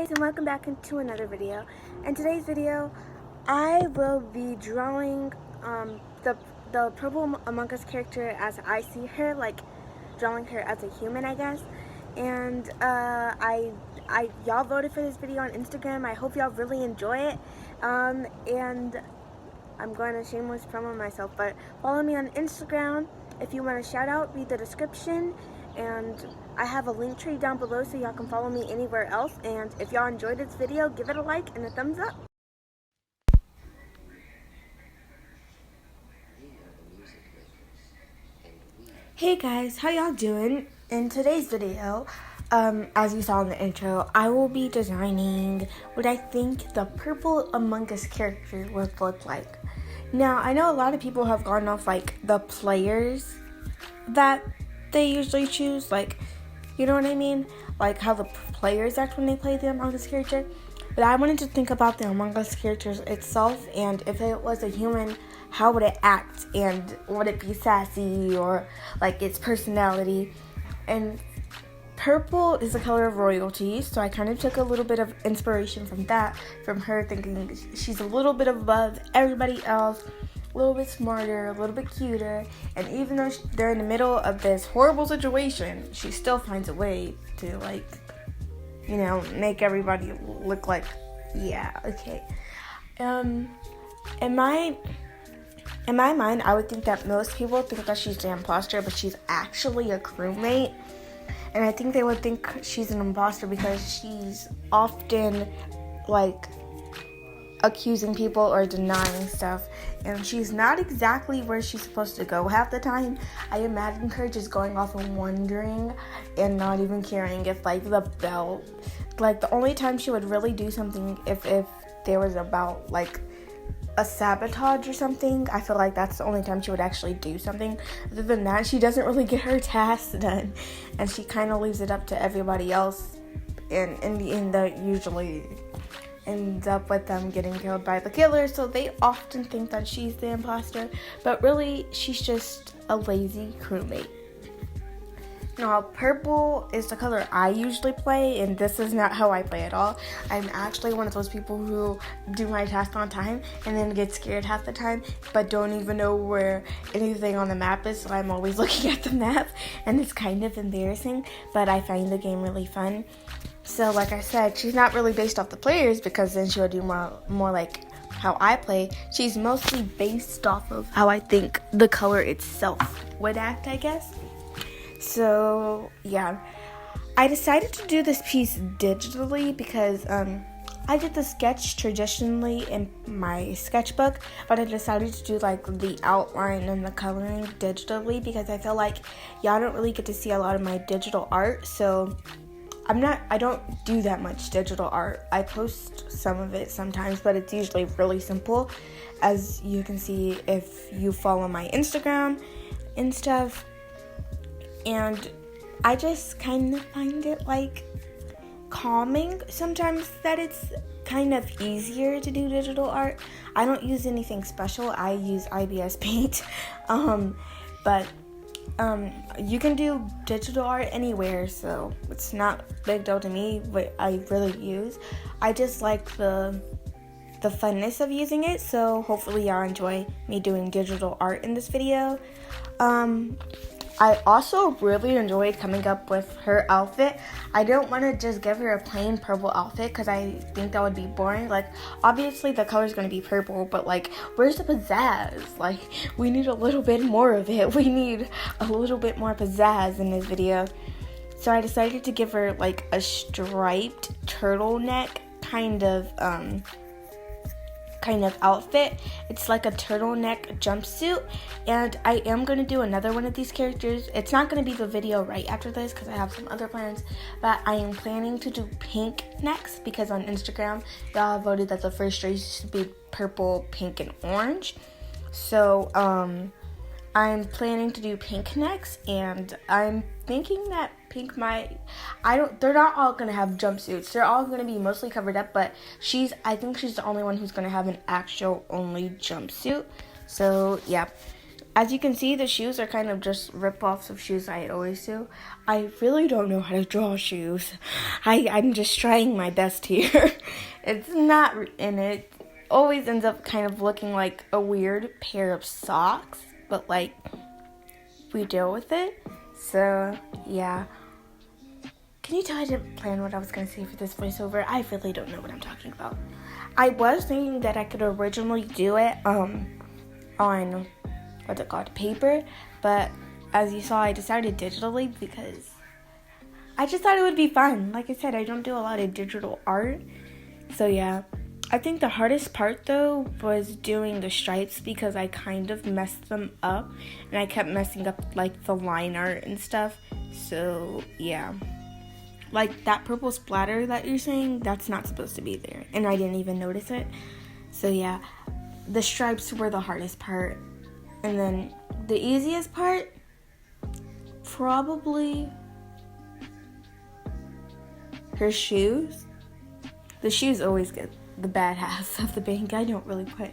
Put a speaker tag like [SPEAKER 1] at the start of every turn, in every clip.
[SPEAKER 1] guys, and welcome back into another video. In today's video, I will be drawing the Purple Among Us character as I see her, like drawing her as a human, I guess. And y'all voted for this video on Instagram. I hope y'all really enjoy it. And I'm going to shameless promo myself, but follow me on Instagram. If you want a shout out, read the description. And I have a link tree down below so y'all can follow me anywhere else. And if y'all enjoyed this video, give it a like and a thumbs up. Hey guys, how y'all doing? In today's video, as you saw in the intro, I will be designing what I think the Purple Among Us character would look like. Now, I know a lot of people have gone off like the players that they usually choose, like, you know what I mean? Like how the players act when they play the Among Us character. But I wanted to think about the Among Us characters itself, and if it was a human, how would it act? And would it be sassy or like its personality? And purple is the color of royalty, so I kind of took a little bit of inspiration from that, from her thinking she's a little bit above everybody else, a little bit smarter, a little bit cuter, and even though they're in the middle of this horrible situation, she still finds a way to, like, you know, make everybody look like, yeah, okay. In my mind, I would think that most people think that she's the imposter, but she's actually a crewmate. And I think they would think she's an imposter because she's often, like, accusing people or denying stuff, and she's not exactly where she's supposed to go half the time. I imagine her just going off and wondering and not even caring if, like, the bell, like, the only time she would really do something if there was about, like, a sabotage or something. I feel like that's the only time she would actually do something. Other than that, she doesn't really get her tasks done, and she kind of leaves it up to everybody else, and in the end that usually ends up with them getting killed by the killer. So they often think that she's the imposter, but really she's just a lazy crewmate. Now, purple is the color I usually play, and this is not how I play at all. I'm actually one of those people who do my task on time and then get scared half the time, but don't even know where anything on the map is, so I'm always looking at the map, and it's kind of embarrassing, but I find the game really fun. So, like I said, she's not really based off the players, because then she'll do more like how I play. She's mostly based off of how I think the color itself would act, I guess. So, yeah, I decided to do this piece digitally because I did the sketch traditionally in my sketchbook, but I decided to do like the outline and the coloring digitally because I feel like y'all don't really get to see a lot of my digital art. So I don't do that much digital art. I post some of it sometimes, but it's usually really simple, as you can see if you follow my Instagram and stuff. And I just kind of find it, like, calming sometimes that it's kind of easier to do digital art. I don't use anything special. I use IBS Paint. But you can do digital art anywhere, so it's not a big deal to me what I really use. I just like the funness of using it, so hopefully y'all enjoy me doing digital art in this video. I also really enjoyed coming up with her outfit. I don't want to just give her a plain purple outfit because I think that would be boring. Like, obviously the color is going to be purple, but like, where's the pizzazz? Like, we need a little bit more of it. We need a little bit more pizzazz in this video. So I decided to give her like a striped turtleneck kind of outfit. It's like a turtleneck jumpsuit, and I am going to do another one of these characters. It's not going to be the video right after this because I have some other plans, but I am planning to do pink next because on Instagram y'all voted that the first race should be purple, pink, and orange. So I'm planning to do pink next, and I'm thinking that pink they're not all gonna have jumpsuits. They're all gonna be mostly covered up, but I think she's the only one who's gonna have an actual only jumpsuit. So yeah, as you can see, the shoes are kind of just rip-offs of shoes I always do. I really don't know how to draw shoes. I'm just trying my best here. It's not, and it always ends up kind of looking like a weird pair of socks, but like, we deal with it. So, yeah. Can you tell I didn't plan what I was going to say for this voiceover? I really don't know what I'm talking about. I was thinking that I could originally do it on, paper, but as you saw, I decided digitally because I just thought it would be fun. Like I said, I don't do a lot of digital art, so yeah. I think the hardest part, though, was doing the stripes because I kind of messed them up, and I kept messing up, like, the line art and stuff, so yeah. Like, that purple splatter that you're saying, that's not supposed to be there. And I didn't even notice it. So, yeah. The stripes were the hardest part. And then the easiest part, probably her shoes. The shoes always get the bad half of the bank. I don't really put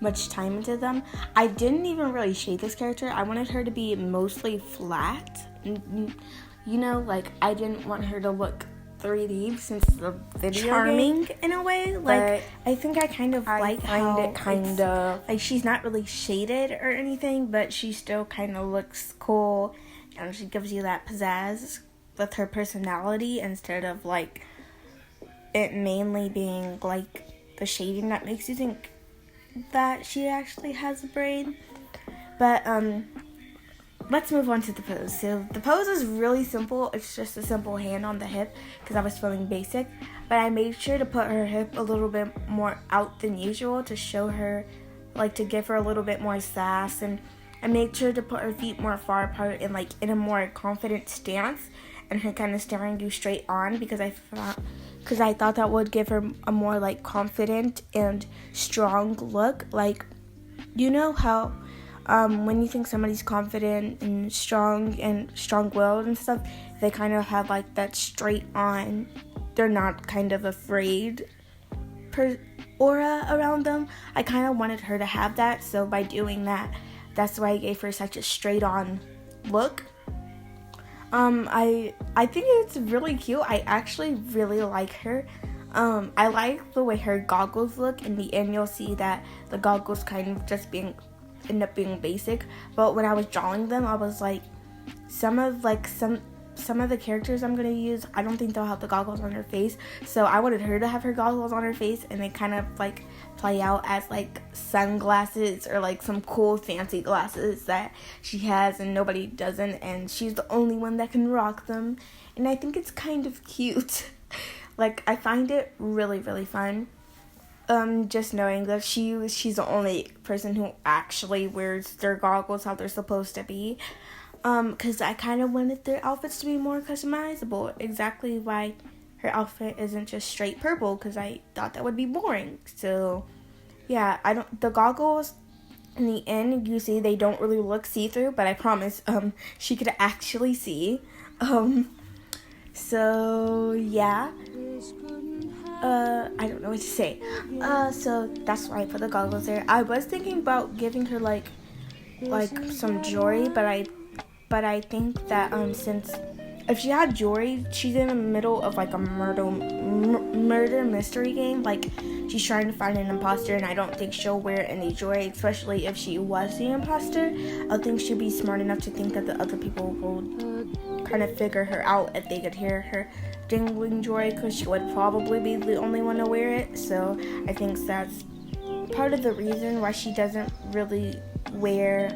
[SPEAKER 1] much time into them. I didn't even really shade this character. I wanted her to be mostly flat. You know, like, I didn't want her to look 3D since the video charming game, in a way. Like, I think I kind of like how it kind of, like, she's not really shaded or anything, but she still kind of looks cool, and she gives you that pizzazz with her personality instead of, like, it mainly being, like, the shading that makes you think that she actually has a brain. But, let's move on to the pose. So the pose is really simple. It's just a simple hand on the hip because I was feeling basic. But I made sure to put her hip a little bit more out than usual to show her, like, to give her a little bit more sass. And I made sure to put her feet more far apart and, like, in a more confident stance. And her kind of staring you straight on because I thought that would give her a more, like, confident and strong look. Like, you know how when you think somebody's confident and strong-willed and stuff, they kind of have, like, that straight on, they're not kind of afraid aura around them. I kind of wanted her to have that, so by doing that, that's why I gave her such a straight on look. I think it's really cute. I actually really like her. I like the way her goggles look. In the end, you'll see that the goggles kind of just end up being basic, but when I was drawing them, I was like, some of the characters I'm gonna use, I don't think they'll have the goggles on her face, so I wanted her to have her goggles on her face, and they kind of like play out as like sunglasses or like some cool fancy glasses that she has and nobody doesn't, and she's the only one that can rock them, and I think it's kind of cute. Like, I find it really, really fun. Just knowing that she's the only person who actually wears their goggles how they're supposed to be. Because I kind of wanted their outfits to be more customizable. Exactly why her outfit isn't just straight purple, because I thought that would be boring. So, yeah, the goggles, in the end, you see they don't really look see-through, but I promise, she could actually see. So, yeah. I don't know what to say. So that's why I put the goggles there. I was thinking about giving her like some jewelry, but I think that since if she had jewelry, she's in the middle of like a murder mystery game. Like, she's trying to find an imposter, and I don't think she'll wear any jewelry, especially if she was the imposter. I think she'll be smart enough to think that the other people will kind of figure her out if they could hear her dingling jewelry, because she would probably be the only one to wear it. So I think that's part of the reason why she doesn't really wear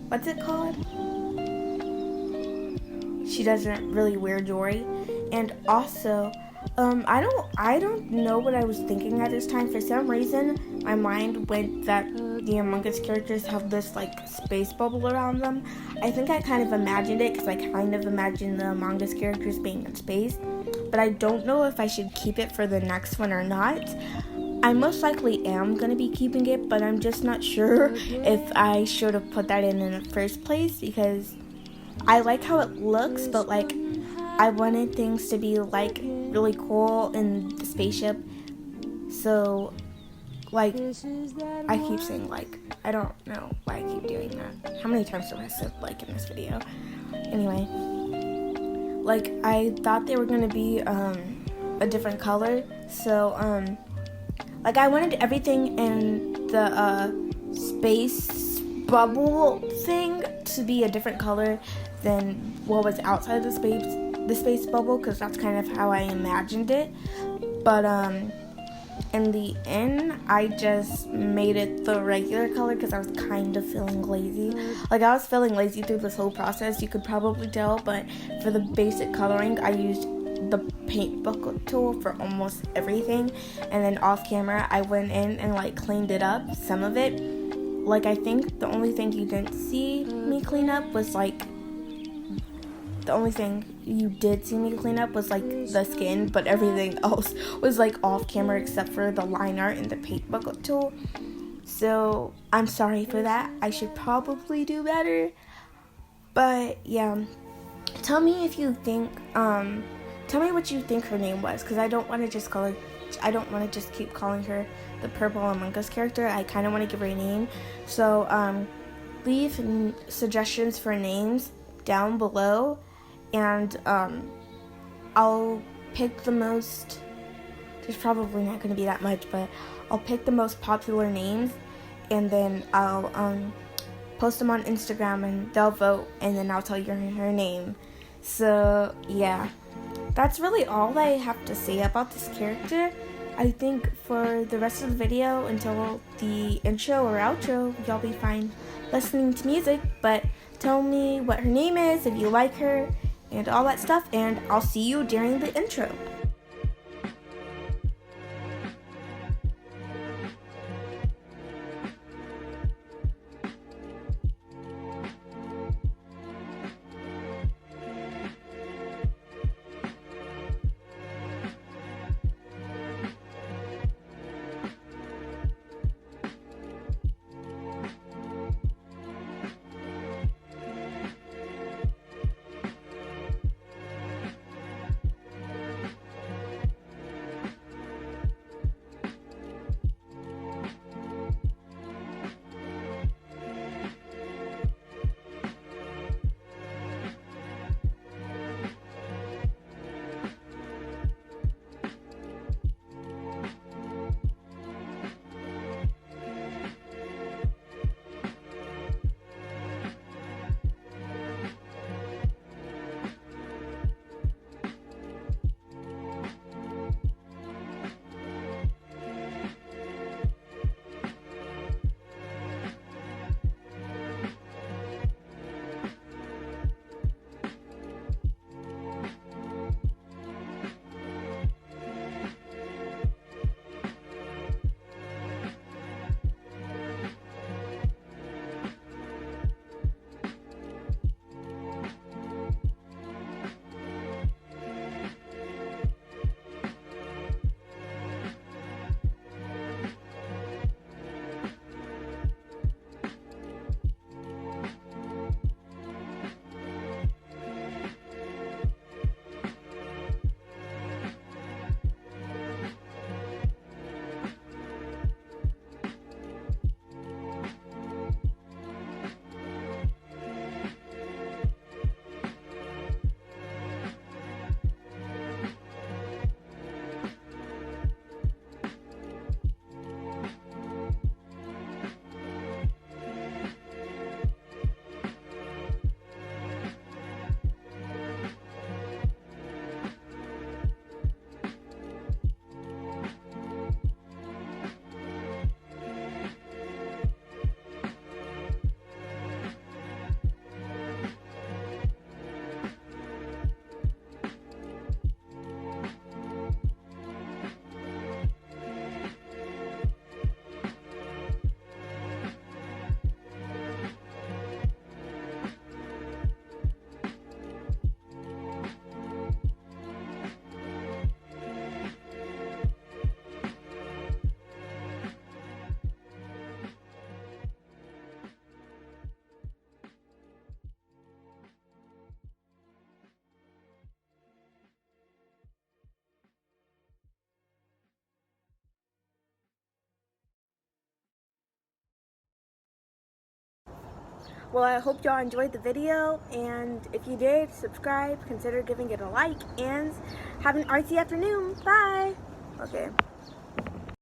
[SPEAKER 1] what's it called? She doesn't really wear jewelry. And also, I don't know what I was thinking at this time. For some reason, my mind went that the Among Us characters have this, like, space bubble around them. I think I kind of imagined it because I kind of imagined the Among Us characters being in space. But I don't know if I should keep it for the next one or not. I most likely am going to be keeping it, but I'm just not sure if I should have put that in the first place, because I like how it looks, but, like, I wanted things to be like really cool in the spaceship. So like, I keep saying like, I don't know why I keep doing that. How many times do I say like in this video? Anyway, like I thought they were gonna be a different color. So like I wanted everything in the space bubble thing to be a different color than what was outside the space bubble, because that's kind of how I imagined it. But in the end, I just made it the regular color because I was kind of feeling lazy. Like, I was feeling lazy through this whole process, you could probably tell, but for the basic coloring, I used the paint bucket tool for almost everything, and then off camera, I went in and, like, cleaned it up, some of it. Like, I think the only thing you didn't see me clean up was, like, the only thing you did see me clean up was, like, the skin, but everything else was, like, off camera except for the line art and the paint bucket tool. So, I'm sorry for that. I should probably do better. But, yeah. Tell me if you think, tell me what you think her name was, because I don't want to just keep calling her the Purple Among Us character. I kind of want to give her a name. So, leave suggestions for names down below. And I'll pick the most, there's probably not going to be that much, but I'll pick the most popular names, and then I'll post them on Instagram, and they'll vote, and then I'll tell you her name. So yeah, that's really all I have to say about this character. I think for the rest of the video, until the intro or outro, y'all be fine listening to music, but tell me what her name is, if you like her, and all that stuff, and I'll see you during the intro. Well, I hope y'all enjoyed the video, and if you did, subscribe, consider giving it a like, and have an artsy afternoon. Bye! Okay.